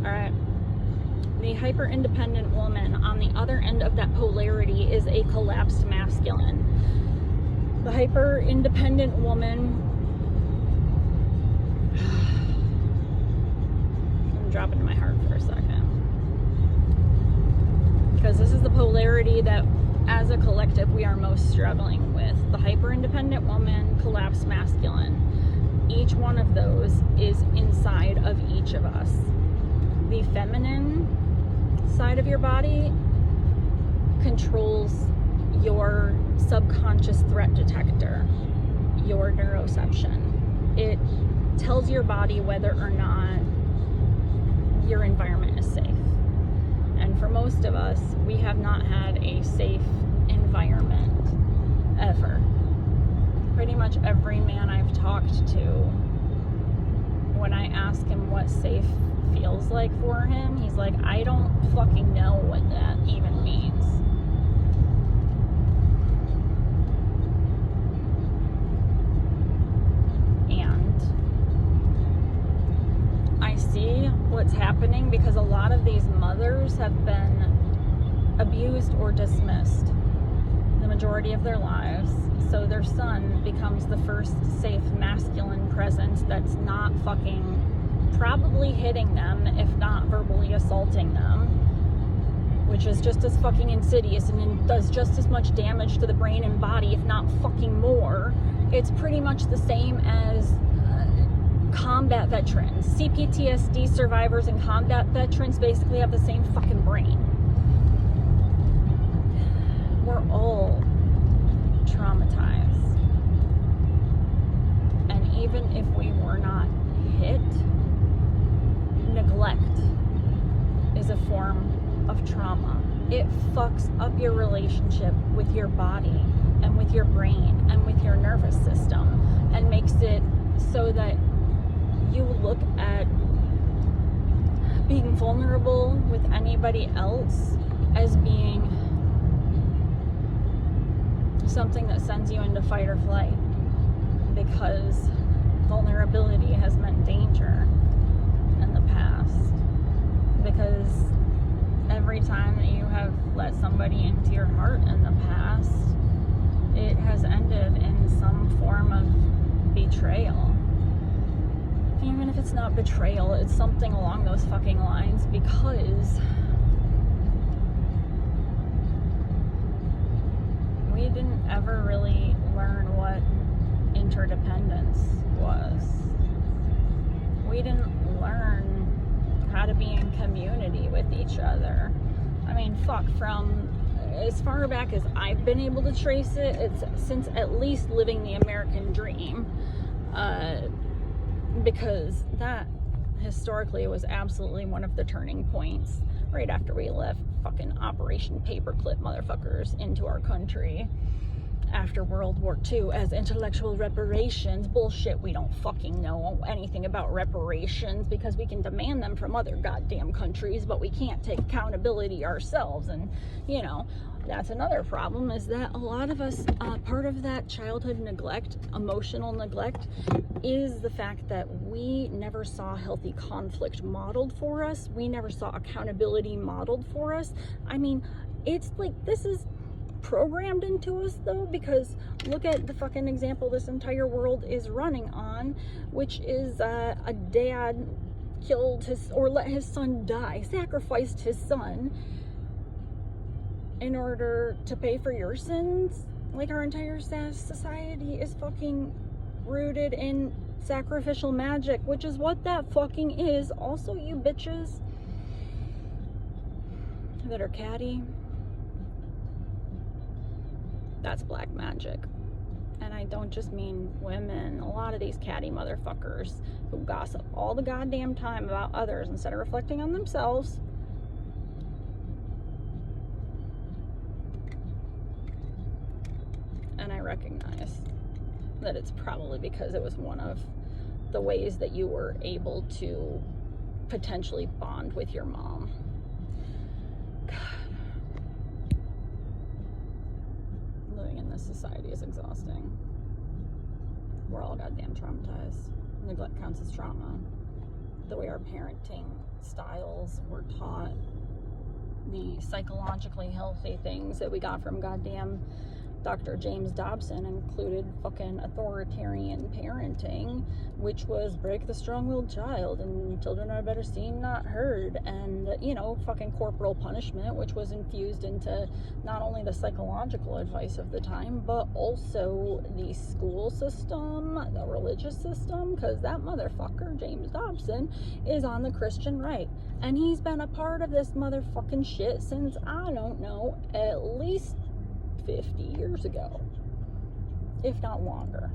Alright? The hyper-independent woman on the other end of that polarity is a collapsed masculine. The hyper-independent woman... I'm dropping to my heart for a second. Because this is the polarity that, as a collective, we are most struggling with. The hyper-independent woman, collapsed masculine. Each one of those is inside of each of us. The feminine side of your body controls your subconscious threat detector, your neuroception. It tells your body whether or not your environment is safe. And for most of us, we have not had a safe environment ever. Pretty much every man I've talked to, when I ask him what safe feels like for him, he's like, I don't fucking know what that even means. And I see what's happening because a lot of these mothers have been abused or dismissed the majority of their lives. So their son becomes the first safe masculine presence that's not fucking probably hitting them, if not verbally assaulting them, which is just as fucking insidious and does just as much damage to the brain and body, if not fucking more. It's pretty much the same as combat veterans. CPTSD survivors and combat veterans basically have the same fucking brain. We're all traumatized. And even if we were not hit, neglect is a form of trauma. It fucks up your relationship with your body and with your brain and with your nervous system and makes it so that you look at being vulnerable with anybody else as being something that sends you into fight or flight, because vulnerability has meant danger in the past. Because every time that you have let somebody into your heart in the past, it has ended in some form of betrayal. Even if it's not betrayal, it's something along those fucking lines, because we didn't ever really learn what interdependence was. We didn't learn how to be in community with each other. I mean, fuck, from as far back as I've been able to trace it, it's since at least living the American dream. Because that historically was absolutely one of the turning points right after we left fucking Operation Paperclip motherfuckers into our country after World War II as intellectual reparations. Bullshit, we don't fucking know anything about reparations because we can demand them from other goddamn countries, but we can't take accountability ourselves. And, you know, that's another problem, is that a lot of us, part of that childhood neglect, emotional neglect, is the fact that we never saw healthy conflict modeled for us. We never saw accountability modeled for us. I mean, it's like, this is programmed into us though, because look at the fucking example this entire world is running on, which is a dad killed his, or let his son die, sacrificed his son in order to pay for your sins. Like, our entire society is fucking rooted in sacrificial magic, which is what that fucking is. Also, you bitches that are catty, that's black magic. And I don't just mean women. A lot of these catty motherfuckers who gossip all the goddamn time about others instead of reflecting on themselves. And I recognize that it's probably because it was one of the ways that you were able to potentially bond with your mom. God. Living in this society is exhausting. We're all goddamn traumatized. Neglect counts as trauma. the way our parenting styles were taught, the psychologically healthy things that we got from goddamn Dr. James Dobson included fucking authoritarian parenting, which was break the strong-willed child and children are better seen, not heard, and, you know, fucking corporal punishment, which was infused into not only the psychological advice of the time, but also the school system, the religious system, because that motherfucker, James Dobson, is on the Christian right. And he's been a part of this motherfucking shit since, I don't know, at least 50 years ago, if not longer.